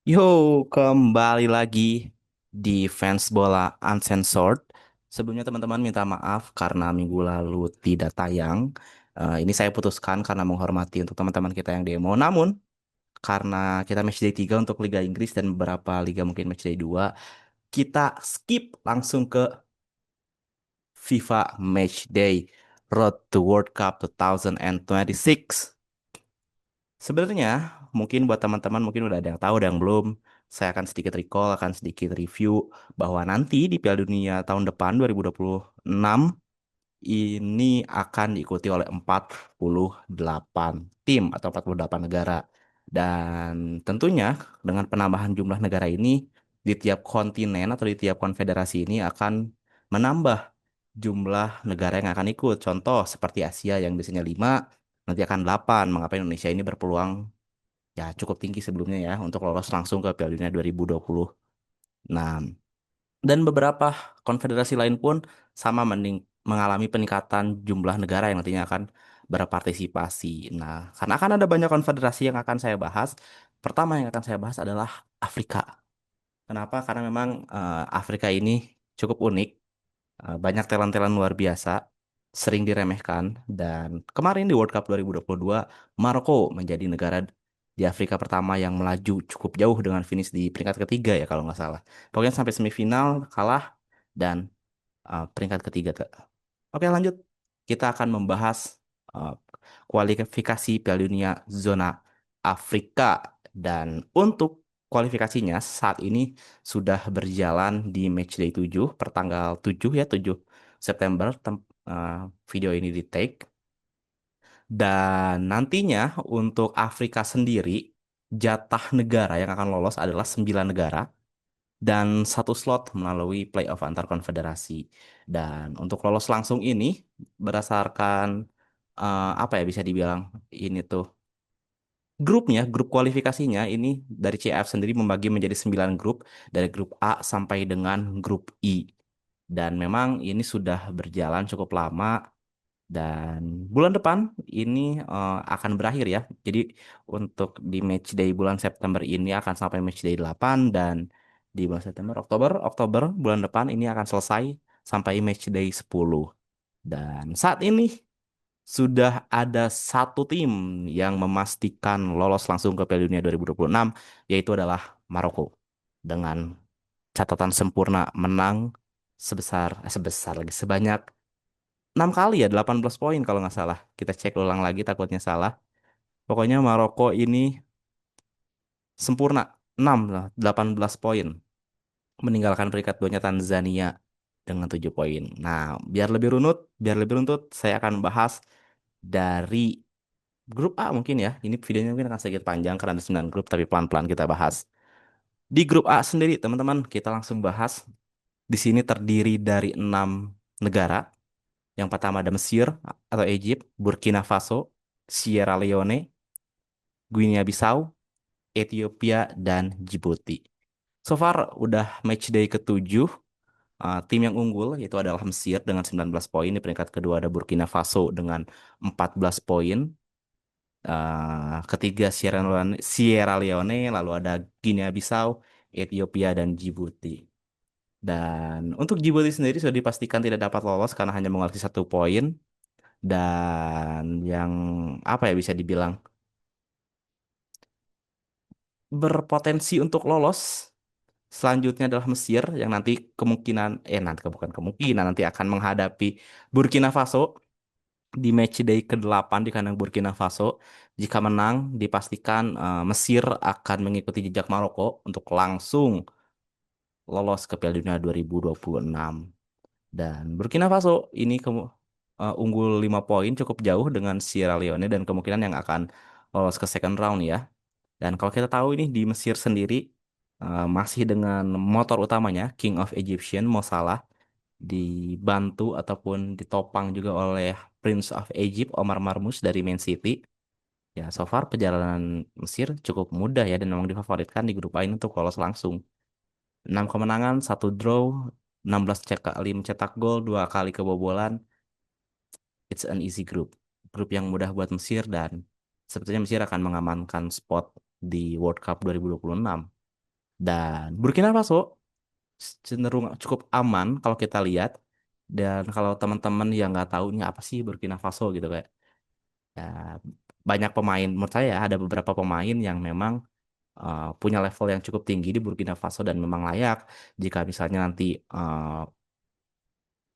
Yo, kembali lagi di Fans Bola Uncensored. Sebelumnya teman-teman minta maaf karena minggu lalu tidak tayang. Ini saya putuskan karena menghormati untuk teman-teman kita yang demo. Namun, karena kita match day 3 untuk Liga Inggris dan beberapa liga mungkin match day 2, kita skip langsung ke FIFA Match Day Road to World Cup 2026. Sebenarnya, mungkin buat teman-teman mungkin udah ada yang tahu, ada yang belum. Saya akan sedikit recall, akan sedikit review bahwa nanti di Piala Dunia tahun depan 2026 ini akan diikuti oleh 48 tim atau 48 negara. Dan tentunya dengan penambahan jumlah negara ini di tiap kontinen atau di tiap konfederasi ini akan menambah jumlah negara yang akan ikut. Contoh seperti Asia yang biasanya 5, nanti akan 8. Mengapa Indonesia ini berpeluang ya cukup tinggi sebelumnya ya untuk lolos langsung ke Piala Dunia 2026. Dan beberapa konfederasi lain pun sama mengalami peningkatan jumlah negara yang nantinya akan berpartisipasi. Nah, karena akan ada banyak konfederasi yang akan saya bahas, pertama yang akan saya bahas adalah Afrika. Kenapa? Karena memang Afrika ini cukup unik. Banyak talent-talent luar biasa, sering diremehkan, dan kemarin di World Cup 2022, Maroko menjadi negara di Afrika pertama yang melaju cukup jauh dengan finish di peringkat ketiga ya kalau nggak salah. Pokoknya sampai semifinal kalah dan peringkat ketiga. Oke lanjut, kita akan membahas uh, kualifikasi Piala Dunia zona Afrika dan untuk kualifikasinya saat ini sudah berjalan di matchday 7 pertanggal 7 ya 7 September uh, video ini di take dan nantinya untuk Afrika sendiri jatah negara yang akan lolos adalah 9 negara dan satu slot melalui playoff antar konfederasi. Dan untuk lolos langsung ini berdasarkan apa ya bisa dibilang ini tuh grupnya, grup kualifikasinya ini dari CF sendiri membagi menjadi 9 grup dari grup A sampai dengan grup I. Dan memang ini sudah berjalan cukup lama dan bulan depan ini akan berakhir ya. Jadi untuk di match day bulan September ini akan sampai match day 8 dan di bulan September, Oktober bulan depan ini akan selesai sampai match day 10. Dan saat ini sudah ada satu tim yang memastikan lolos langsung ke Piala Dunia 2026 yaitu adalah Maroko dengan catatan sempurna menang sebesar lagi sebanyak 6 kali ya 18 poin kalau nggak salah. Kita cek ulang lagi takutnya salah. Pokoknya Maroko ini sempurna 6 lah 18 poin meninggalkan peringkat duanya Tanzania dengan 7 poin. Nah, biar lebih runtut saya akan bahas dari grup A mungkin ya. Ini videonya mungkin akan sedikit panjang karena ada 9 grup tapi pelan-pelan kita bahas. Di grup A sendiri teman-teman kita langsung bahas. Di sini terdiri dari 6 negara. Yang pertama ada Mesir atau Egypt, Burkina Faso, Sierra Leone, Guinea-Bissau, Ethiopia, dan Djibouti. So far udah match day ketujuh. Tim yang unggul yaitu adalah Mesir dengan 19 poin. Di peringkat kedua ada Burkina Faso dengan 14 poin. Ketiga Sierra Leone, lalu ada Guinea-Bissau, Ethiopia, dan Djibouti. Dan untuk Djibouti sendiri sudah dipastikan tidak dapat lolos karena hanya mengoleksi 1 poin. Dan yang apa ya bisa dibilang berpotensi untuk lolos selanjutnya adalah Mesir yang nanti bukan kemungkinan nanti akan menghadapi Burkina Faso di match day ke-8 di kandang Burkina Faso. Jika menang, dipastikan Mesir akan mengikuti jejak Maroko untuk langsung lolos ke Piala Dunia 2026. Dan Burkina Faso ini unggul 5 poin cukup jauh dengan Sierra Leone dan kemungkinan yang akan lolos ke second round ya. Dan kalau kita tahu ini di Mesir sendiri masih dengan motor utamanya King of Egyptian Mo Salah dibantu ataupun ditopang juga oleh Prince of Egypt Omar Marmoush dari Man City. Ya, so far perjalanan Mesir cukup mudah ya dan memang difavoritkan di grup A ini untuk lolos langsung. 6 kemenangan, 1 draw, 16 kali mencetak gol, 2 kali kebobolan. It's an easy group. Grup yang mudah buat Mesir dan sebetulnya Mesir akan mengamankan spot di World Cup 2026. Dan Burkina Faso cenderung cukup aman kalau kita lihat. Dan kalau teman-teman yang nggak tahu ini apa sih Burkina Faso gitu kayak ya, banyak pemain menurut saya ada beberapa pemain yang memang punya level yang cukup tinggi di Burkina Faso dan memang layak jika misalnya nanti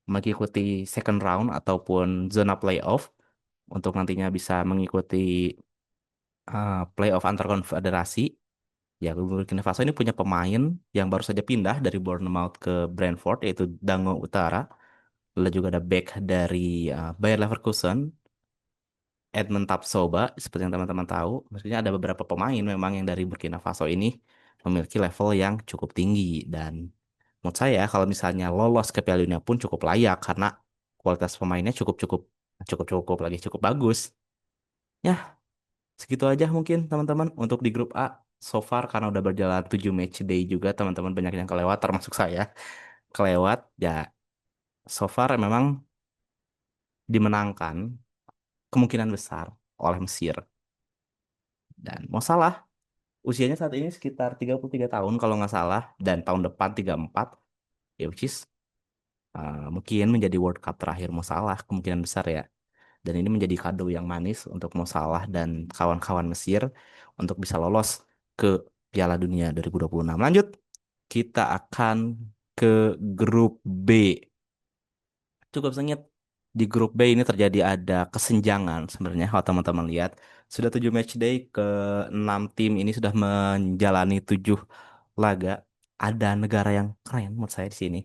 mengikuti second round ataupun zona playoff untuk nantinya bisa mengikuti playoff antar konfederasi. Ya, Burkina Faso ini punya pemain yang baru saja pindah dari Bournemouth ke Brentford yaitu Dango Utara. Lalu juga ada back dari Bayer Leverkusen, Edmund Tapsoba, seperti yang teman-teman tahu. Maksudnya ada beberapa pemain memang yang dari Burkina Faso ini memiliki level yang cukup tinggi dan menurut saya kalau misalnya lolos ke Piala Dunia pun cukup layak karena kualitas pemainnya cukup lagi cukup bagus. Ya, segitu aja mungkin teman-teman untuk di grup A. So far karena udah berjalan 7 match day juga teman-teman banyak yang kelewat termasuk saya. Kelewat ya so far memang dimenangkan kemungkinan besar oleh Mesir. Dan mau salah usianya saat ini sekitar 33 tahun kalau nggak salah dan tahun depan 34 ya which is mungkin menjadi World Cup terakhir Mo Salah kemungkinan besar ya. Dan ini menjadi kado yang manis untuk Mo Salah dan kawan-kawan Mesir untuk bisa lolos ke Piala Dunia 2026. Lanjut, kita akan ke grup B. Cukup sengit. Di grup B ini terjadi ada kesenjangan sebenarnya kalau teman-teman lihat. Sudah 7 match day ke 6 tim ini sudah menjalani 7 laga. Ada negara yang keren menurut saya di sini.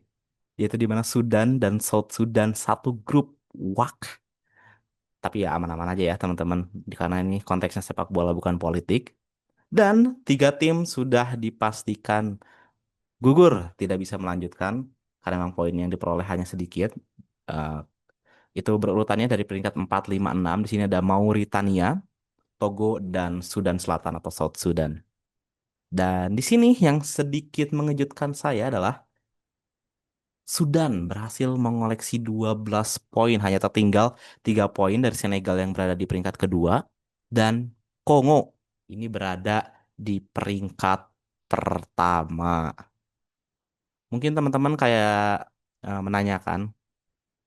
Yaitu di mana Sudan dan South Sudan satu grup. Wak. Tapi ya aman-aman aja ya teman-teman. Karena ini konteksnya sepak bola bukan politik. Dan tiga tim sudah dipastikan gugur. Tidak bisa melanjutkan. Karena memang poin yang diperoleh hanya sedikit. Eh, itu berurutannya dari peringkat 4, 5, 6. Di sini ada Mauritania, Togo, dan Sudan Selatan atau South Sudan. Dan di sini yang sedikit mengejutkan saya adalah Sudan berhasil mengoleksi 12 poin, hanya tertinggal 3 poin dari Senegal yang berada di peringkat kedua. Dan Kongo ini berada di peringkat pertama. Mungkin teman-teman kayak menanyakan,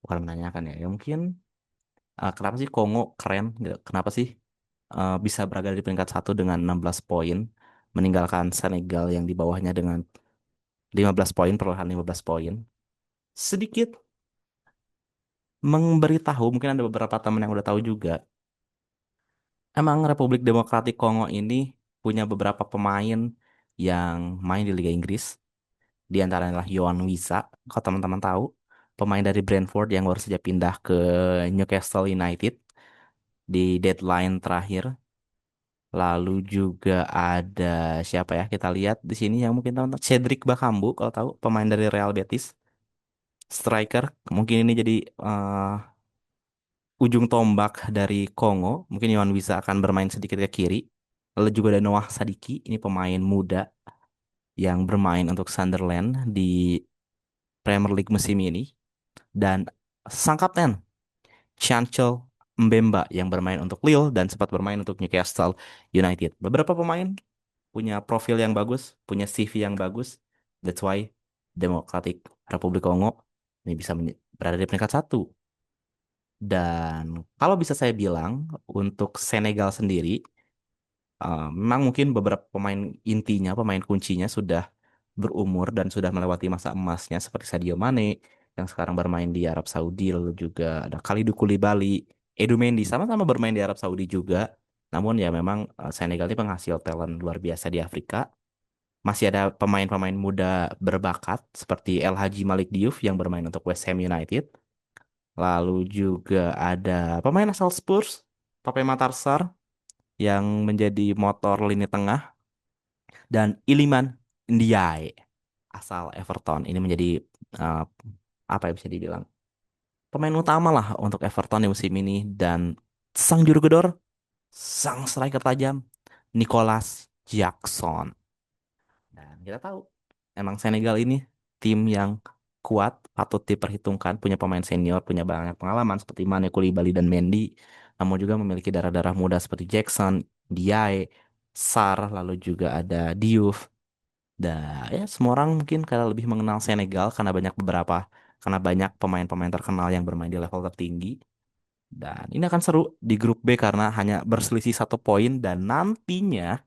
bukan menanyakan ya, ya mungkin kenapa sih Kongo keren? Gitu. Kenapa sih bisa berada di peringkat satu dengan 16 poin, meninggalkan Senegal yang di bawahnya dengan 15 poin, perolehan 15 poin. Sedikit memberitahu, mungkin ada beberapa teman yang udah tahu juga, emang Republik Demokratik Kongo ini punya beberapa pemain yang main di Liga Inggris. Di antaranya adalah Yohan Wissa, kalau teman-teman tahu, pemain dari Brentford yang baru saja pindah ke Newcastle United di deadline terakhir. Lalu juga ada siapa ya? Kita lihat di sini yang mungkin teman-teman Cedric Bakambu kalau tahu pemain dari Real Betis, striker. Mungkin ini jadi ujung tombak dari Kongo. Mungkin Yohan Wissa akan bermain sedikit ke kiri. Lalu juga ada Noah Sadiki, ini pemain muda yang bermain untuk Sunderland di Premier League musim ini. Dan sang kapten Chancel Mbemba yang bermain untuk Lille dan sempat bermain untuk Newcastle United. Beberapa pemain punya profil yang bagus, punya CV yang bagus. That's why Demokratik Republik Kongo ini bisa berada di peringkat satu. Dan kalau bisa saya bilang untuk Senegal sendiri, memang mungkin beberapa pemain intinya, pemain kuncinya sudah berumur dan sudah melewati masa emasnya seperti Sadio Mane yang sekarang bermain di Arab Saudi, lalu juga ada Kalidou Koulibaly, Edu Mendy sama-sama bermain di Arab Saudi juga. Namun ya memang Senegal ini penghasil talent luar biasa di Afrika. Masih ada pemain-pemain muda berbakat seperti El Hadji Malik Diouf yang bermain untuk West Ham United. Lalu juga ada pemain asal Spurs, Pape Matar Sarr yang menjadi motor lini tengah dan Iliman Ndiaye asal Everton. Ini menjadi uh, apa ya bisa dibilang pemain utama lah untuk Everton di musim ini dan sang juru gedor, sang striker tajam Nicholas Jackson. Dan kita tahu emang Senegal ini tim yang kuat, patut diperhitungkan, punya pemain senior, punya banyak pengalaman seperti Mane, Koulibaly, dan Mendy, namun juga memiliki darah-darah muda seperti Jackson, Ndiaye, Sarr, lalu juga ada Diouf. Dan ya semua orang mungkin karena lebih mengenal Senegal karena banyak pemain-pemain terkenal yang bermain di level tertinggi. Dan ini akan seru di grup B karena hanya berselisih 1 poin dan nantinya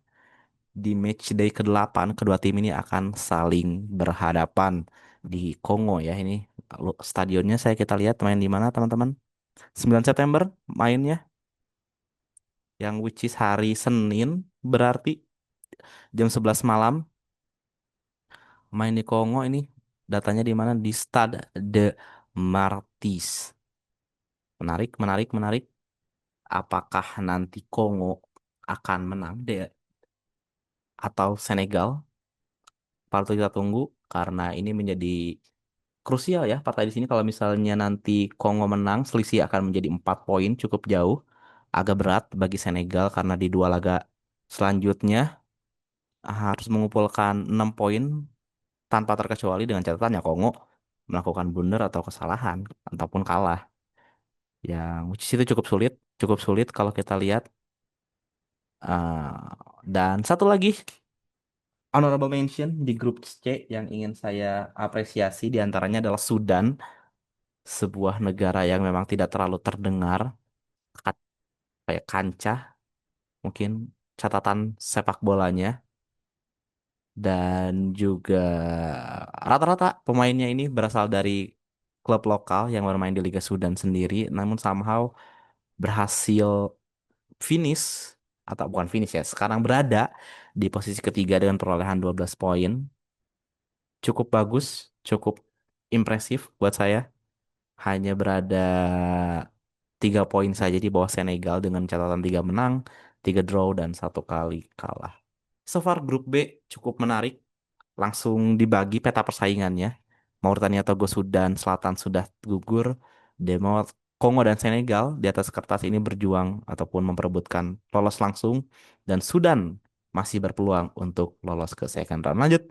di match day ke-8 kedua tim ini akan saling berhadapan di Kongo ya ini. Lalu stadionnya kita lihat main di mana teman-teman? 9 September mainnya yang which is hari Senin berarti jam 11 malam main di Kongo ini datanya di mana di Stade de Martyrs. Menarik, menarik, menarik. Apakah nanti Kongo akan menang deh atau Senegal? Patut kita tunggu karena ini menjadi krusial ya partai di sini. Kalau misalnya nanti Kongo menang, selisih akan menjadi 4 poin, cukup jauh. Agak berat bagi Senegal karena di dua laga selanjutnya harus mengumpulkan 6 poin tanpa terkecuali dengan catatan ya Kongo melakukan blunder atau kesalahan ataupun kalah. Yang which is itu cukup sulit kalau kita lihat. Ah, dan satu lagi honorable mention di grup C yang ingin saya apresiasi diantaranya adalah Sudan, sebuah negara yang memang tidak terlalu terdengar kayak kancah mungkin catatan sepak bolanya dan juga rata-rata pemainnya ini berasal dari klub lokal yang bermain di Liga Sudan sendiri namun somehow berhasil finish atau bukan finish ya sekarang berada di posisi ketiga dengan perolehan 12 poin cukup bagus cukup impresif buat saya hanya berada 3 poin saja di bawah Senegal dengan catatan 3 menang, 3 draw, dan 1 kali kalah. So far grup B cukup menarik. Langsung dibagi peta persaingannya. Mauritania, Togo, Sudan, Selatan sudah gugur. Demo, Kongo dan Senegal di atas kertas ini berjuang ataupun memperebutkan lolos langsung. Dan Sudan masih berpeluang untuk lolos ke second round. Lanjut,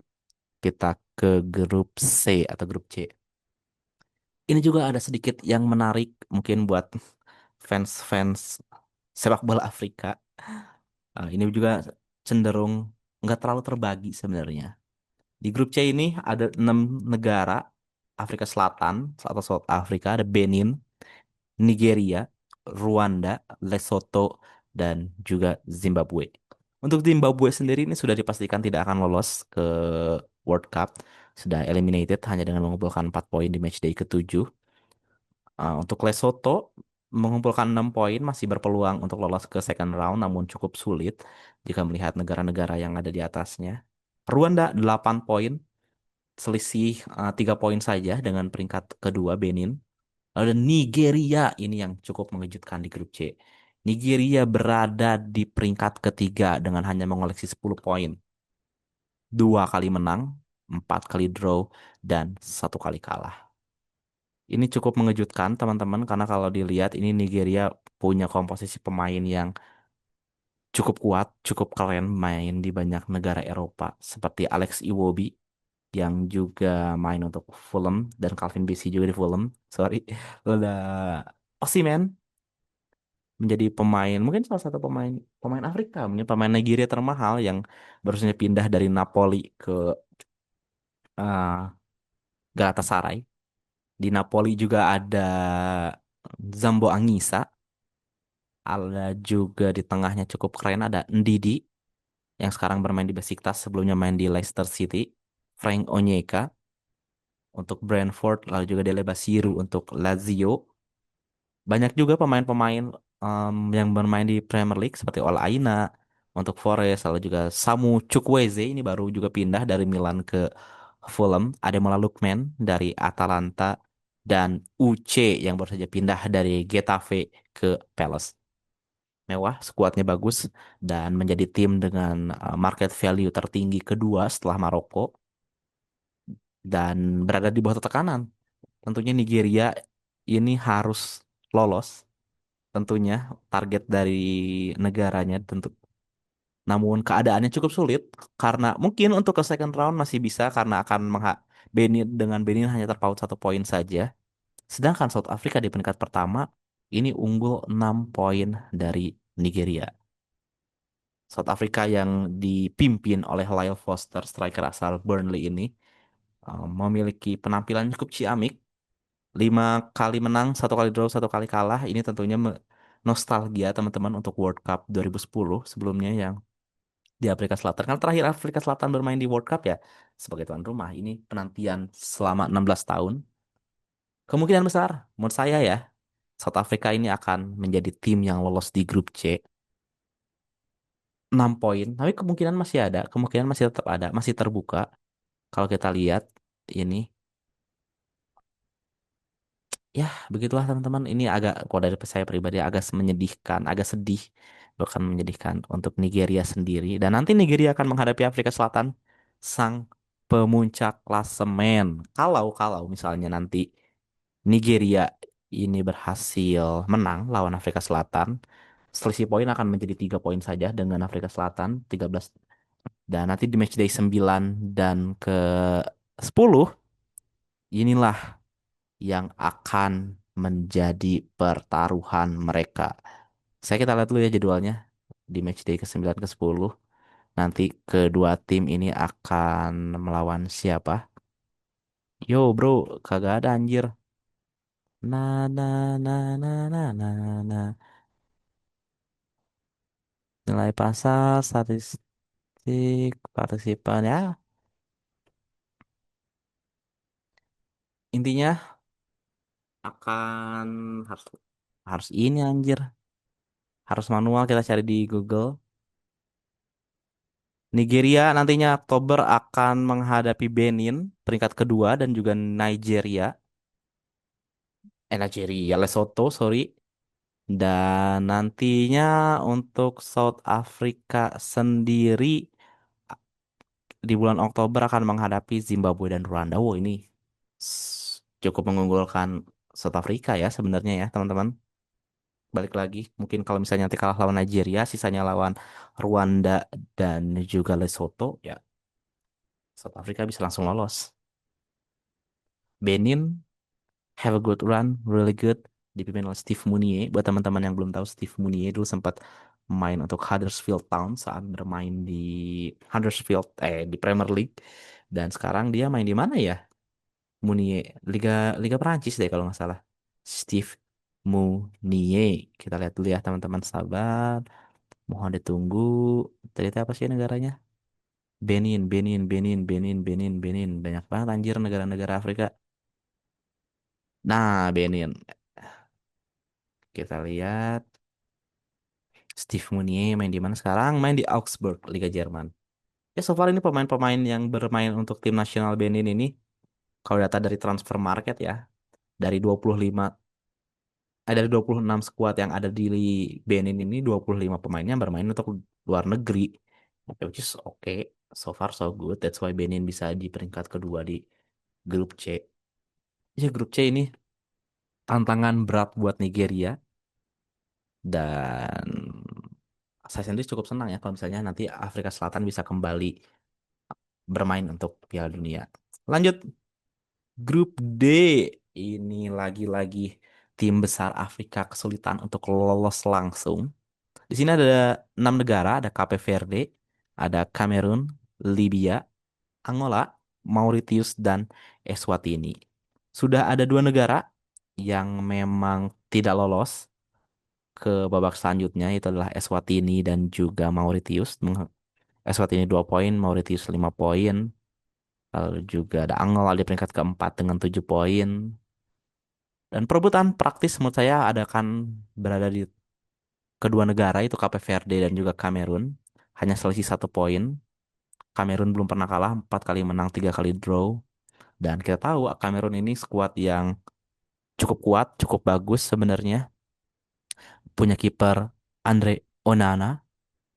kita ke grup C atau grup C. Ini juga ada sedikit yang menarik mungkin buat fans-fans sepak bola Afrika. Ini juga cenderung nggak terlalu terbagi sebenarnya. Di grup C ini ada 6 negara Afrika Selatan atau South Africa, ada Benin, Nigeria, Rwanda, Lesotho, dan juga Zimbabwe. Untuk Zimbabwe sendiri ini sudah dipastikan tidak akan lolos ke World Cup, sudah eliminated hanya dengan mengumpulkan 4 poin di matchday ke-7. Untuk Lesotho mengumpulkan 6 poin masih berpeluang untuk lolos ke second round namun cukup sulit jika melihat negara-negara yang ada di atasnya. Rwanda 8 poin, selisih 3 poin saja dengan peringkat kedua Benin. Lalu ada Nigeria ini yang cukup mengejutkan di grup C. Nigeria berada di peringkat ketiga dengan hanya mengoleksi 10 poin. 2 kali menang, 4 kali draw, dan 1 kali kalah. Ini cukup mengejutkan teman-teman karena kalau dilihat ini Nigeria punya komposisi pemain yang cukup kuat, cukup keren main di banyak negara Eropa seperti Alex Iwobi yang juga main untuk Fulham dan Calvin Bassey juga di Fulham. Sorry. Lalu ada Osimhen menjadi pemain mungkin salah satu pemain pemain Afrika, mungkin pemain Nigeria termahal yang barusan pindah dari Napoli ke uh, Galatasaray. Di Napoli juga ada Zambo Anguissa. Ada juga di tengahnya cukup keren ada Ndidi yang sekarang bermain di Besiktas sebelumnya main di Leicester City. Frank Onyeka untuk Brentford lalu juga Dele Bashiru untuk Lazio. Banyak juga pemain-pemain yang bermain di Premier League seperti Ola Aina untuk Forest lalu juga Samu Chukwueze ini baru juga pindah dari Milan ke Fulham. Ademola Lookman dari Atalanta dan Uche yang baru saja pindah dari Getafe ke Palace. Mewah, skuadnya bagus dan menjadi tim dengan market value tertinggi kedua setelah Maroko dan berada di bawah tekanan. Tentunya Nigeria ini harus lolos, tentunya target dari negaranya tentu. Namun keadaannya cukup sulit karena mungkin untuk ke second round masih bisa karena akan Benin hanya terpaut 1 poin saja. Sedangkan South Africa di peringkat pertama ini unggul 6 poin dari Nigeria. South Africa yang dipimpin oleh Lyle Foster, striker asal Burnley ini, memiliki penampilan cukup ciamik. 5 kali menang, 1 kali draw, 1 kali kalah. Ini tentunya nostalgia teman-teman untuk World Cup 2010 sebelumnya yang di Afrika Selatan. Kan terakhir Afrika Selatan bermain di World Cup ya sebagai tuan rumah. Ini penantian selama 16 tahun. Kemungkinan besar menurut saya ya, South Africa ini akan menjadi tim yang lolos di grup C. 6 poin, tapi kemungkinan masih ada, kemungkinan masih tetap ada, masih terbuka. Kalau kita lihat ini, ya begitulah teman-teman. Ini agak, kalau dari saya pribadi agak menyedihkan, agak sedih, bahkan menyedihkan untuk Nigeria sendiri. Dan nanti Nigeria akan menghadapi Afrika Selatan, sang pemuncak klasemen. Kalau misalnya nanti Nigeria ini berhasil menang lawan Afrika Selatan, selisih poin akan menjadi 3 poin saja dengan Afrika Selatan 13. Dan nanti di matchday 9 dan ke 10 inilah yang akan menjadi pertaruhan mereka. Saya kita lihat dulu ya jadwalnya di matchday ke 9 ke 10. Nanti kedua tim ini akan melawan siapa? Yo bro, kagak ada anjir. Na na na na na na na. Nilai pasar, statistik, partisipan ya. Intinya akan harus harus ini anjir. Harus manual kita cari di Google. Nigeria nantinya Oktober akan menghadapi Benin peringkat kedua dan juga Nigeria. Nigeria, Lesotho, sorry. Dan nantinya untuk South Africa sendiri di bulan Oktober akan menghadapi Zimbabwe dan Rwanda. Wow, ini cukup mengunggulkan South Africa ya sebenarnya ya teman-teman. Balik lagi, mungkin kalau misalnya nanti kalah lawan Nigeria, sisanya lawan Rwanda dan juga Lesotho, ya South Africa bisa langsung lolos. Benin have a good run, really good. Dipimpin oleh Steve Mounié. Buat teman-teman yang belum tahu, Steve Mounié dulu sempat main untuk Huddersfield Town saat bermain di Huddersfield di Premier League. Dan sekarang dia main di mana ya? Mounié, Liga Liga Prancis deh kalau nggak salah. Steve Mounié. Kita lihat dulu ya teman-teman, sabar. Mohon ditunggu. Tadi itu apa sih negaranya? Benin. Banyak banget anjir negara-negara Afrika. Nah, Benin. Kita lihat Steve Mounié main di mana sekarang? Main di Augsburg, Liga Jerman. Ya, so far ini pemain-pemain yang bermain untuk tim nasional Benin ini, kalau data dari transfer market ya, dari 25, dari 26 skuad yang ada di Benin ini, 25 pemainnya bermain untuk luar negeri. Oke, which is okay. So far so good. That's why Benin bisa di peringkat kedua di grup C. Ya, grup C ini tantangan berat buat Nigeria dan saya sendiri cukup senang ya kalau misalnya nanti Afrika Selatan bisa kembali bermain untuk Piala Dunia. Lanjut grup D. Ini lagi-lagi tim besar Afrika kesulitan untuk lolos langsung. Di sini ada 6 negara, ada Cape Verde, ada Kamerun, Libya, Angola, Mauritius, dan Eswatini. Sudah ada 2 negara yang memang tidak lolos ke babak selanjutnya, itu adalah Eswatini dan juga Mauritius. Eswatini 2 poin, Mauritius 5 poin. Lalu juga ada Angola di peringkat keempat dengan 7 poin. Dan perebutan praktis menurut saya ada akan berada di kedua negara itu Cape Verde dan juga Kamerun. Hanya selisih 1 poin. Kamerun belum pernah kalah, 4 kali menang, 3 kali draw. Dan kita tahu Kamerun ini skuad yang cukup kuat, cukup bagus sebenarnya. Punya kiper Andre Onana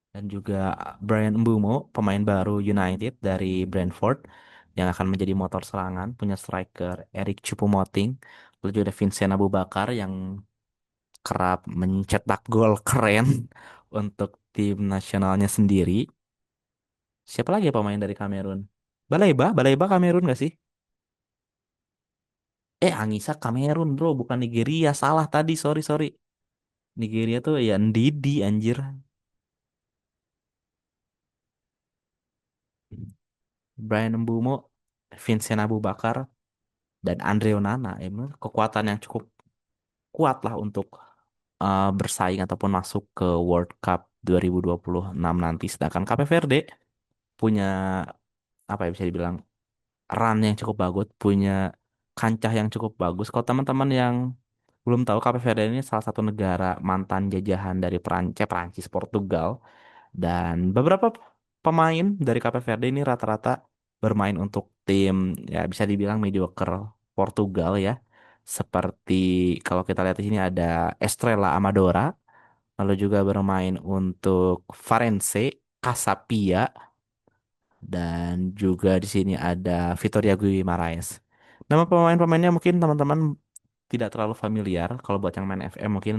dan juga Brian Mbeumo, pemain baru United dari Brentford yang akan menjadi motor serangan. Punya striker Eric Choupo-Moting, lalu juga ada Vincent Aboubakar yang kerap mencetak gol keren untuk tim nasionalnya sendiri. Siapa lagi ya pemain dari Kamerun? Balaiba Kamerun gak sih? Anggisa Kamerun bro, bukan Nigeria. Salah tadi, sorry. Nigeria tuh ya Ndidi anjir. Bryan Mbeumo, Vincent Abu Bakar, dan Andre Onana. Emang kekuatan yang cukup kuat lah untuk bersaing ataupun masuk ke World Cup 2026 nanti. Sedangkan Cape Verde punya apa ya bisa dibilang run yang cukup bagus, punya kancah yang cukup bagus. Kalau teman-teman yang belum tahu, Cape Verde ini salah satu negara mantan jajahan dari Perancis, Portugal, dan beberapa pemain dari Cape Verde ini rata-rata bermain untuk tim ya bisa dibilang mediocre Portugal ya. Seperti kalau kita lihat di sini ada Estrela Amadora, lalu juga bermain untuk Farense, Casapia, dan juga di sini ada Vitória Guimarães. Nama pemain-pemainnya mungkin teman-teman tidak terlalu familiar. Kalau buat yang main FM mungkin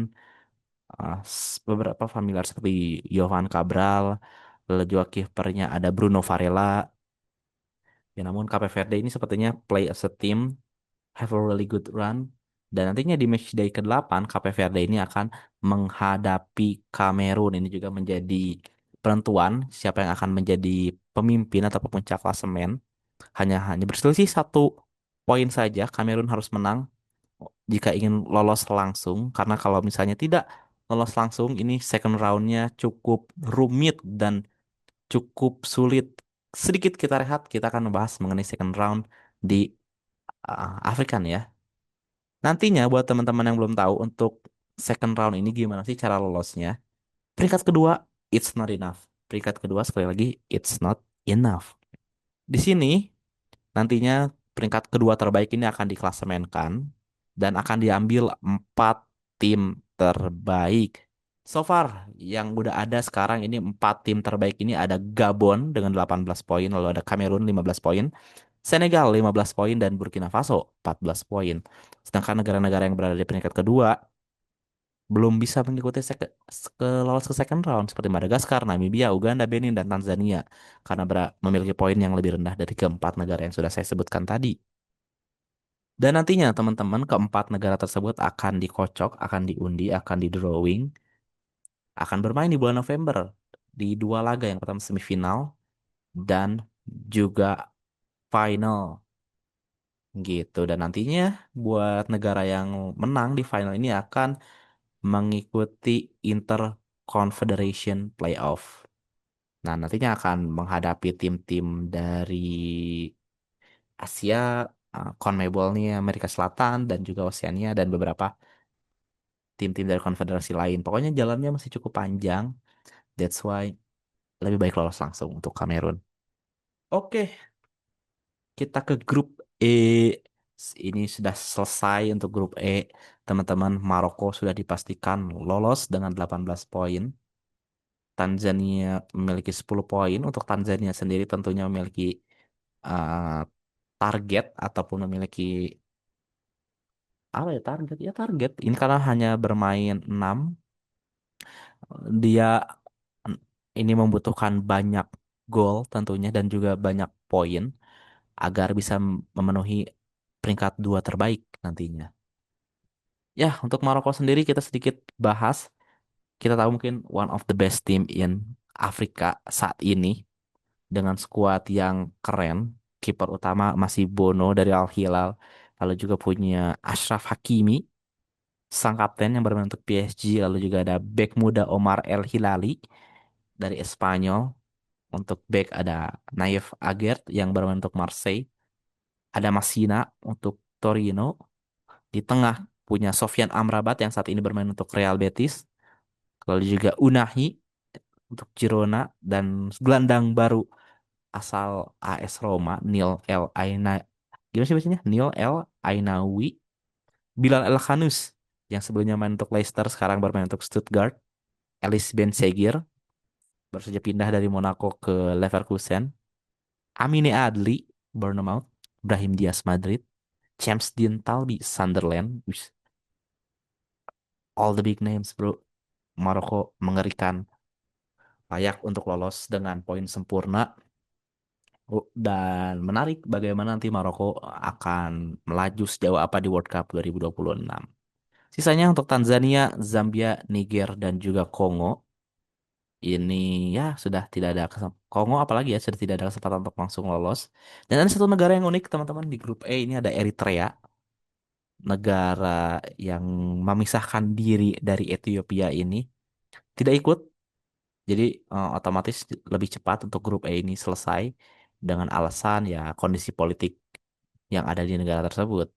beberapa familiar seperti Jovan Cabral, lalu juga kipernya ada Bruno Varela. Ya, namun Cape Verde ini sepertinya play as a team, have a really good run. Dan nantinya di match day ke-8, Cape Verde ini akan menghadapi Kamerun. Ini juga menjadi penentuan siapa yang akan menjadi pemimpin atau pemuncak klasemen. Hanya berselisih 1 poin saja. Kamerun harus menang jika ingin lolos langsung. Karena kalau misalnya tidak lolos langsung, ini second roundnya cukup rumit dan cukup sulit. Sedikit kita rehat, kita akan membahas mengenai second round di Afrikan ya. Nantinya buat teman-teman yang belum tahu untuk second round ini gimana sih cara lolosnya. Peringkat kedua, it's not enough. Peringkat kedua sekali lagi, it's not enough. Di sini nantinya peringkat kedua terbaik ini akan diklasemenkan dan akan diambil 4 tim terbaik. So far, yang udah ada sekarang ini 4 tim terbaik ini ada Gabon dengan 18 poin, lalu ada Kamerun 15 poin, Senegal 15 poin, dan Burkina Faso 14 poin. Sedangkan negara-negara yang berada di peringkat kedua belum bisa mengikuti lolos ke second round seperti Madagaskar, Namibia, Uganda, Benin, dan Tanzania karena memiliki poin yang lebih rendah dari keempat negara yang sudah saya sebutkan tadi. Dan nantinya teman-teman keempat negara tersebut akan dikocok, akan diundi, akan di drawing, akan bermain di bulan November di 2 laga, yang pertama semifinal dan juga final gitu. Dan nantinya buat negara yang menang di final ini akan mengikuti Inter Confederation Playoff. Nah, nantinya akan menghadapi tim-tim dari Asia, CONMEBOL nih, Amerika Selatan, dan juga Oseania, dan beberapa tim-tim dari konfederasi lain. Pokoknya jalannya masih cukup panjang. That's why lebih baik lolos langsung untuk Kamerun. Oke, kita ke grup E. Ini sudah selesai untuk grup E. Teman-teman, Maroko sudah dipastikan lolos dengan 18 poin. Tanzania memiliki 10 poin. Untuk Tanzania sendiri tentunya memiliki uh, target ataupun memiliki apa ya target? Ya target. Ini karena hanya bermain 6, dia ini membutuhkan banyak gol tentunya dan juga banyak poin agar bisa memenuhi peringkat 2 terbaik nantinya. Ya, untuk Maroko sendiri kita sedikit bahas. Kita tahu mungkin one of the best team in Afrika saat ini dengan skuad yang keren. Kiper utama masih Bono dari Al Hilal. Lalu juga punya Ashraf Hakimi, sang kapten yang bermain untuk PSG. Lalu juga ada bek muda Omar El Hilali dari Espanyol. Untuk back ada Naif Aguerd yang bermain untuk Marseille. Ada Masina untuk Torino. Di tengah punya Sofyan Amrabat yang saat ini bermain untuk Real Betis. Lalu juga Unahi untuk Girona. Dan gelandang baru asal AS Roma, Neil El Aina. Gimana sih bacanya? Neil El Ainawi. Bilal El Khanous yang sebelumnya main untuk Leicester sekarang bermain untuk Stuttgart. Elis Benseghir baru saja pindah dari Monaco ke Leverkusen. Amine Adli, Bournemouth. Brahim Diaz, Madrid. James Dean Talbi, Sunderland. Wis, all the big names, bro. Maroko mengerikan, layak untuk lolos dengan poin sempurna. Dan menarik bagaimana nanti Maroko akan melaju sejauh apa di World Cup 2026. Sisanya untuk Tanzania, Zambia, Niger, dan juga Kongo. ini ya sudah tidak ada Kongo apalagi ya sudah tidak ada kesempatan untuk langsung lolos. Dan ada satu negara yang unik teman-teman di grup E ini ada Eritrea, negara yang memisahkan diri dari Ethiopia ini tidak ikut. Jadi otomatis lebih cepat untuk grup E ini selesai dengan alasan ya kondisi politik yang ada di negara tersebut.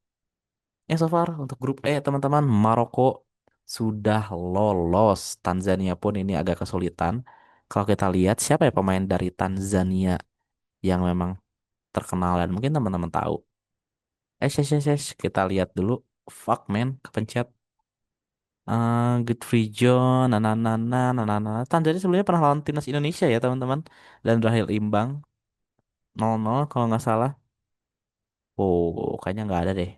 Ya so far untuk grup E teman-teman Maroko sudah lolos. Tanzania pun ini agak kesulitan. Kalau kita lihat siapa ya pemain dari Tanzania yang memang terkenal dan mungkin teman-teman tahu. Kita lihat dulu. Fuck man, kepencet. Godfrey John, Tanzania sebelumnya pernah lawan timnas Indonesia ya teman-teman dan berakhir imbang 0-0 kalau nggak salah. Oh, kayaknya nggak ada deh.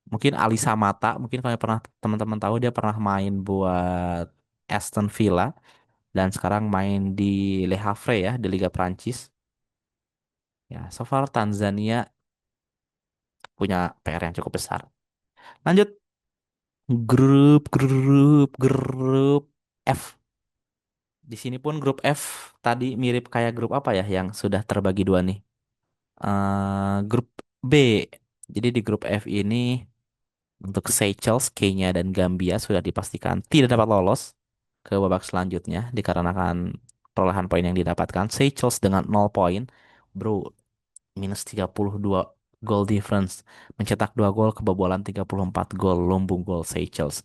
Mungkin Ali Samata, mungkin kalau pernah teman-teman tahu dia pernah main buat Aston Villa dan sekarang main di Le Havre ya di Liga Prancis. Ya, so far Tanzania punya PR yang cukup besar. Lanjut grup F. Di sini pun grup F tadi mirip kayak grup apa ya yang sudah terbagi dua nih. Grup B. Jadi di grup F ini untuk Seychelles, Kenya, dan Gambia sudah dipastikan tidak dapat lolos ke babak selanjutnya dikarenakan perolehan poin yang didapatkan. Seychelles dengan 0 poin, bro, minus 32 goal difference. Mencetak 2 gol, kebobolan 34 gol, lumbung gol Seychelles.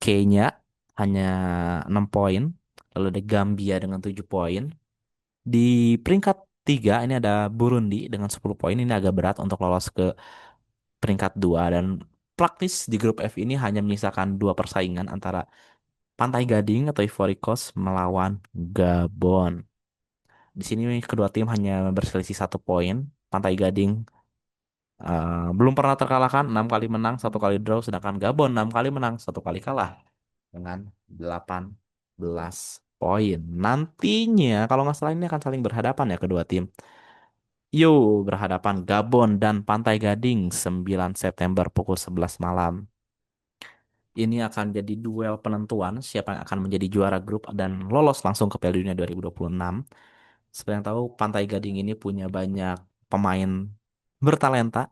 Kenya hanya 6 poin, lalu ada Gambia dengan 7 poin. Di peringkat 3 ini ada Burundi dengan 10 poin. Ini agak berat untuk lolos ke peringkat 2 dan praktis di grup F ini hanya menyisakan dua persaingan antara Pantai Gading atau Ivory Coast melawan Gabon. Di sini kedua tim hanya berselisih 1 poin. Pantai Gading belum pernah terkalahkan, 6 kali menang, 1 kali draw, sedangkan Gabon 6 kali menang, 1 kali kalah dengan 18 poin. Nantinya kalau nggak salah ini akan saling berhadapan ya kedua tim. Yo, berhadapan Gabon dan Pantai Gading 9 September pukul 11 malam. Ini akan jadi duel penentuan siapa yang akan menjadi juara grup dan lolos langsung ke Piala Dunia 2026. Seperti yang tahu, Pantai Gading ini punya banyak pemain bertalenta,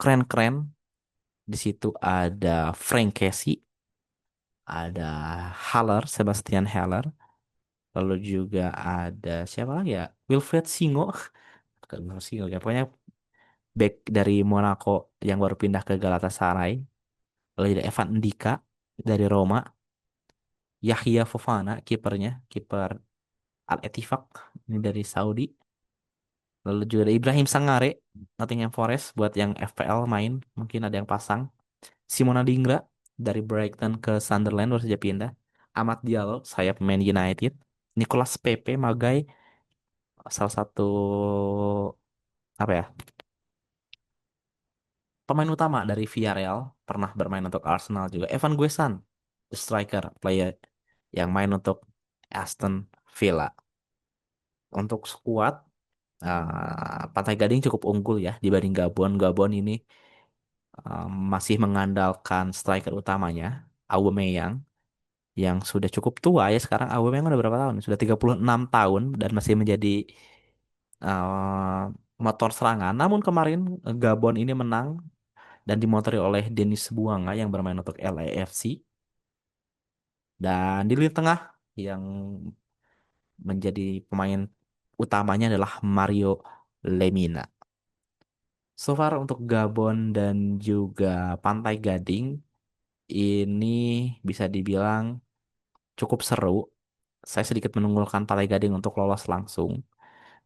keren-keren. Di situ ada Frank Casey, ada Sebastian Haller, lalu juga ada siapa lagi ya? Wilfred Singo, bukan Wilfred Singo ya, pokoknya back dari Monaco yang baru pindah ke Galatasaray. Lalu ada Evan Ndika dari Roma, Yahya Fofana kipernya, kiper Al Ettifaq ini dari Saudi. Lalu juga ada Ibrahim Sangare Nottingham Forest buat yang FPL main, mungkin ada yang pasang. Simona Dingra dari Brighton ke Sunderland baru saja pindah. Amad Diallo saya pemain United. Nicolas Pepe Magai salah satu apa ya pemain utama dari Villarreal pernah bermain untuk Arsenal juga. Evan Guesan the striker player yang main untuk Aston Villa. Untuk skuad Pantai Gading cukup unggul ya dibanding Gabon. Gabon ini masih mengandalkan striker utamanya Aubameyang yang sudah cukup tua ya sekarang. Aubameyang udah berapa tahun? Sudah 36 tahun dan masih menjadi motor serangan. Namun kemarin Gabon ini menang dan dimotori oleh Denis Buanga yang bermain untuk LAFC dan di lini tengah yang menjadi pemain utamanya adalah Mario Lemina. So far untuk Gabon dan juga Pantai Gading ini bisa dibilang cukup seru. Saya sedikit menunggulkan Pantai Gading untuk lolos langsung.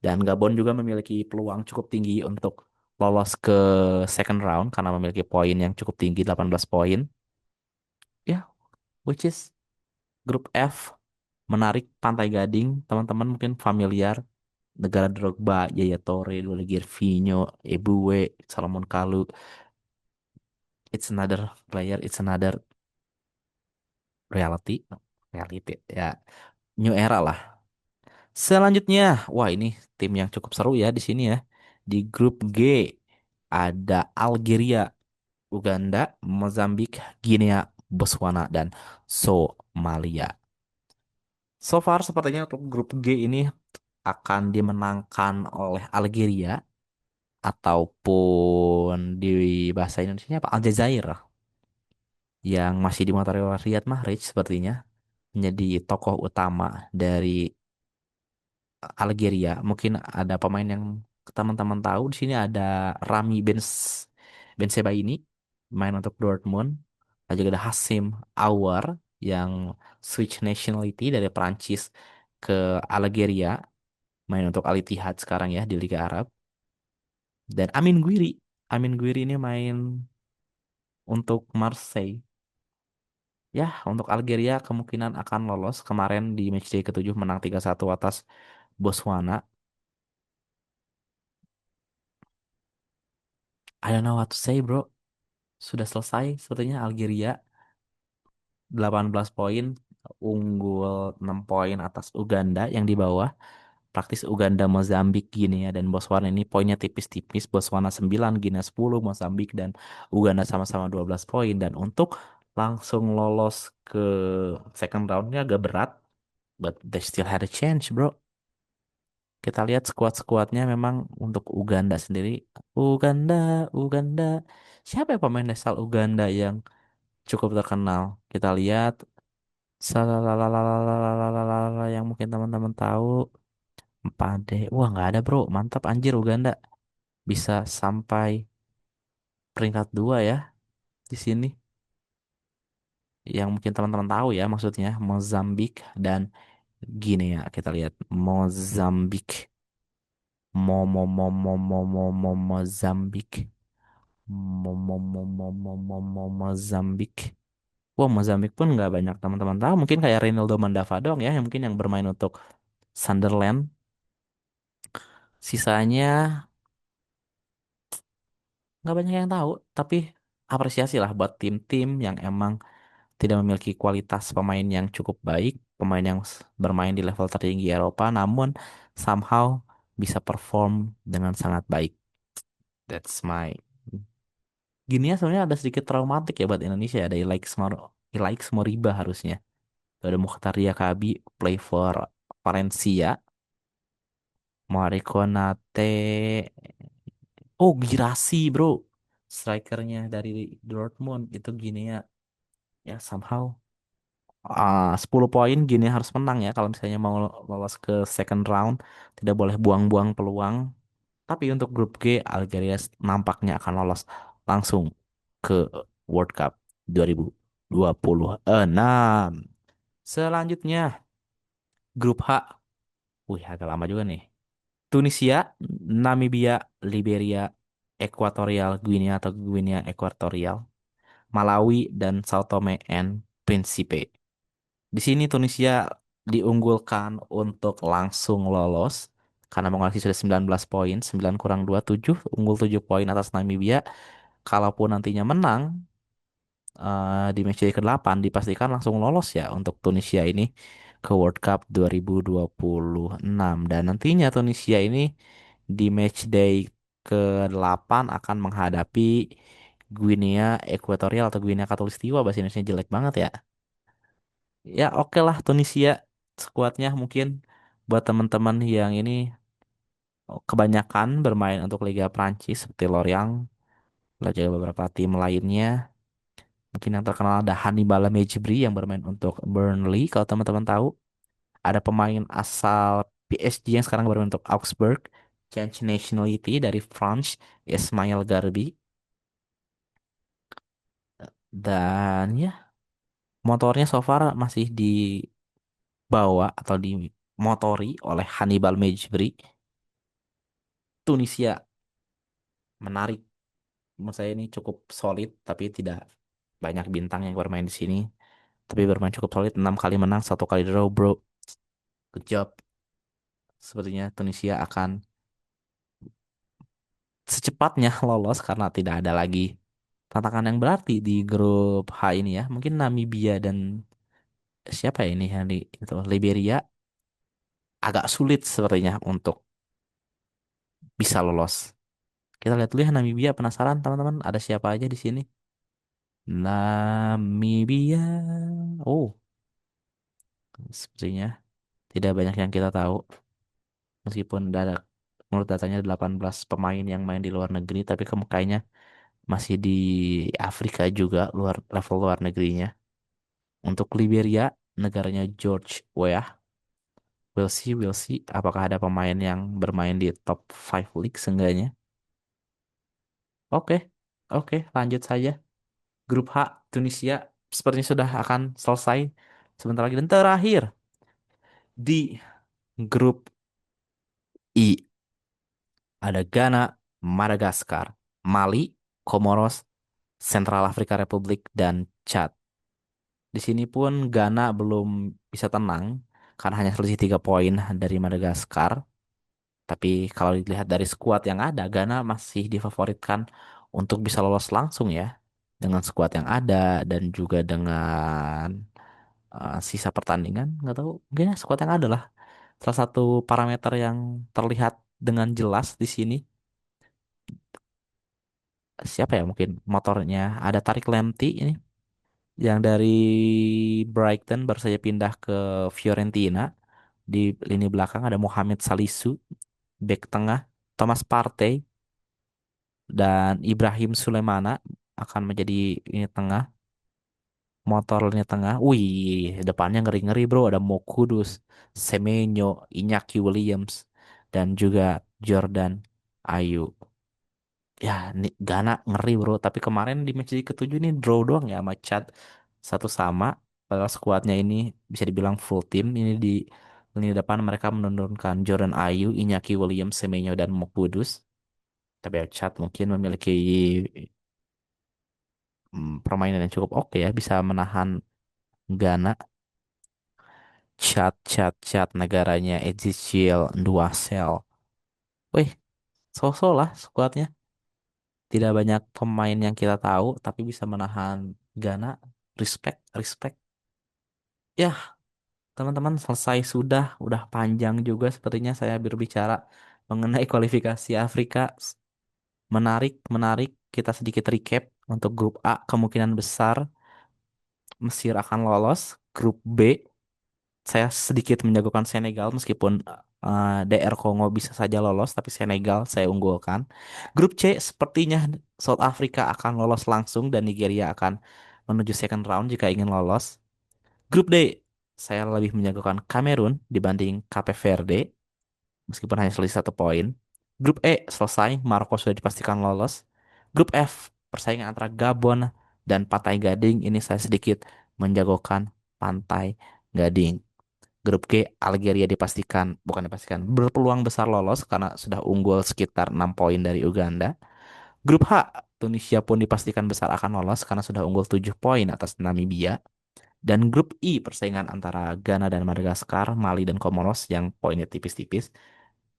Dan Gabon juga memiliki peluang cukup tinggi untuk lolos ke second round karena memiliki poin yang cukup tinggi 18 poin. Ya, which is grup F menarik Pantai Gading. Teman-teman mungkin familiar negara Drogba, Yaya Toure, Dule Gervinho, Ebue, Salomon Kalou. It's another player, it's another reality. Reality ya, new era lah. Selanjutnya, wah ini tim yang cukup seru ya di sini ya. Di grup G ada Algeria, Uganda, Mozambik, Guinea, Botswana, dan Somalia. So far sepertinya untuk grup G ini akan dimenangkan oleh Algeria ataupun di bahasa Indonesia apa Aljazair yang masih dimotori oleh Riyad Mahrez sepertinya menjadi tokoh utama dari Algeria. Mungkin ada pemain yang teman-teman tahu di sini ada Rami Bensebaini main untuk Dortmund. Ada juga ada Hassim Aouar yang switch nationality dari Prancis ke Algeria main untuk Al Ittihad sekarang ya di Liga Arab. Dan Amin Guiri ini main untuk Marseille. Ya, untuk Algeria kemungkinan akan lolos. Kemarin di matchday ketujuh menang 3-1 atas Botswana. I don't know what to say, bro. Sudah selesai sepertinya Algeria 18 poin, unggul 6 poin atas Uganda yang di bawah. Praktis Uganda, Mozambik, Guinea, dan Botswana ini poinnya tipis-tipis. Botswana 9, Guinea 10, Mozambik dan Uganda sama-sama 12 poin. Dan untuk langsung lolos ke second roundnya agak berat. But they still had a chance, bro. Kita lihat skuad-skuadnya memang untuk Uganda sendiri. Uganda, Uganda. Siapa ya pemain asal Uganda yang cukup terkenal? Kita lihat. Salalalalalalalalalala yang mungkin teman-teman tahu. Pade. Wah, nggak ada, bro. Mantap anjir Uganda. Bisa sampai peringkat 2 ya di sini. Yang mungkin teman-teman tahu ya maksudnya Mozambik dan Guinea. Kita lihat Mozambik. Mozambik. Mozambik. Wah, Mozambik pun nggak banyak teman-teman tahu. Mungkin kayak Reynaldo Mandava doang ya, yang mungkin yang bermain untuk Sunderland. Sisanya nggak banyak yang tahu, tapi apresiasi lah buat tim-tim yang emang tidak memiliki kualitas pemain yang cukup baik, pemain yang bermain di level tertinggi Eropa, namun somehow bisa perform dengan sangat baik. That's my Gini ya sebenarnya ada sedikit traumatik ya buat Indonesia. Ada Ilaix Moriba harusnya. Ada Mukhtar Kabi play for Valencia. Mariko Konate. Oh, Girassi, bro. Strikernya dari Dortmund itu gini ya. Ya, somehow. 10 poin gini harus menang ya kalau misalnya mau lolos ke second round. Tidak boleh buang-buang peluang. Tapi untuk grup G, Algeria nampaknya akan lolos langsung ke World Cup 2026. Selanjutnya, grup H. Wih, agak lama juga nih. Tunisia, Namibia, Liberia, Ekuatorial Guinea atau Guinea Ekuatorial, Malawi, dan Sao Tome and Principe. Di sini Tunisia diunggulkan untuk langsung lolos karena mengoleksi sudah 19 poin, 9 kurang 2 7, unggul 7 poin atas Namibia. Kalaupun nantinya menang di match ke-8 dipastikan langsung lolos ya untuk Tunisia ini ke World Cup 2026 dan nantinya Tunisia ini di match day ke-8 akan menghadapi Guinea Ekuatorial atau Guinea Khatulistiwa bahasa Indonesia jelek banget ya. Ya oke lah Tunisia skuadnya mungkin buat teman-teman yang ini kebanyakan bermain untuk Liga Prancis seperti Lorient, lalu juga beberapa tim lainnya. Mungkin yang terkenal ada Hannibal Mejbri yang bermain untuk Burnley kalau teman-teman tahu. Ada pemain asal PSG yang sekarang bermain untuk Augsburg, change nationality dari France, Ismail Garbi. Dan ya, motornya so far masih dibawa atau dimotori oleh Hannibal Mejbri. Tunisia menarik. Menurut saya ini cukup solid, tapi tidak banyak bintang yang bermain di sini. Tapi bermain cukup solid, 6 kali menang, 1 kali draw, bro. Good job. Sepertinya Tunisia akan secepatnya lolos karena tidak ada lagi tantangan yang berarti di grup H ini ya. Mungkin Namibia dan siapa ya ini yang di itu Liberia agak sulit sepertinya untuk bisa lolos. Kita lihat dulu ya Namibia, penasaran teman-teman ada siapa aja di sini? Namibia. Oh, sepertinya. Tidak banyak yang kita tahu. Meskipun ada menurut datanya 18 pemain yang main di luar negeri, tapi kamu kayaknya masih di Afrika juga luar level luar negerinya. Untuk Liberia, negaranya George Weah. We'll see. Apakah ada pemain yang bermain di top 5 league seenggaknya? Oke, oke, lanjut saja. Grup H, Tunisia, sepertinya sudah akan selesai sebentar lagi. Dan terakhir, di grup I, ada Ghana, Madagaskar, Mali, Komoros, Central Afrika Republik, dan Chad. Di sini pun Ghana belum bisa tenang karena hanya selisih 3 poin dari Madagaskar. Tapi kalau dilihat dari skuad yang ada, Ghana masih difavoritkan untuk bisa lolos langsung ya. Dengan skuad yang ada dan juga dengan sisa pertandingan, nggak tahu. Mungkin ya skuad yang ada lah. Salah satu parameter yang terlihat dengan jelas di sini, siapa ya mungkin motornya ada Tarik Lemti ini yang dari Brighton baru saja pindah ke Fiorentina. Di lini belakang ada Mohamed Salisu, bek tengah Thomas Partey dan Ibrahim Sulemana akan menjadi lini tengah, motor lini tengah. Wih, depannya ngeri-ngeri bro, ada Mo Kudus, Semenyo, Iñaki Williams dan juga Jordan Ayu. Ya, ini Ghana ngeri bro. Tapi kemarin di match ketujuh ini draw doang ya sama Chad satu sama. Padahal skuadnya ini bisa dibilang full team. Ini di lini depan mereka menurunkan Jordan Ayu, Iñaki Williams, Semenyo dan Mo Kudus. Tapi ya Chad mungkin memiliki permainan yang cukup oke ya, bisa menahan Ghana. Chad negaranya Ezekiel Duasel. Wih, so-so lah skuadnya. Tidak banyak pemain yang kita tahu, tapi bisa menahan Ghana. Respect, respect. Ya, teman-teman selesai sudah. Udah panjang juga sepertinya saya berbicara mengenai kualifikasi Afrika. Menarik, menarik. Kita sedikit recap untuk grup A. Kemungkinan besar Mesir akan lolos. Grup B, saya sedikit menjagokan Senegal meskipun DR Kongo bisa saja lolos, tapi Senegal saya unggulkan. Grup C sepertinya South Africa akan lolos langsung dan Nigeria akan menuju second round jika ingin lolos. Grup D saya lebih menjagokan Kamerun dibanding Cape Verde meskipun hanya selisih 1 poin. Grup E selesai, Maroko sudah dipastikan lolos. Grup F persaingan antara Gabon dan Pantai Gading ini saya sedikit menjagokan Pantai Gading. Grup G, Algeria dipastikan, bukan dipastikan, berpeluang besar lolos karena sudah unggul sekitar 6 poin dari Uganda. Grup H, Tunisia pun dipastikan besar akan lolos karena sudah unggul 7 poin atas Namibia. Dan grup I, persaingan antara Ghana dan Madagaskar, Mali dan Komoros yang poinnya tipis-tipis.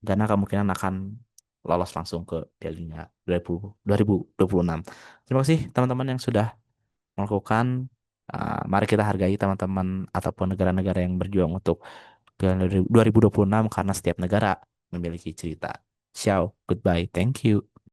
Ghana kemungkinan akan lolos langsung ke Piala Dunia 2026. Terima kasih teman-teman yang sudah melakukan. Mari kita hargai teman-teman ataupun negara-negara yang berjuang untuk Piala 2026 karena setiap negara memiliki cerita. Ciao, goodbye, thank you.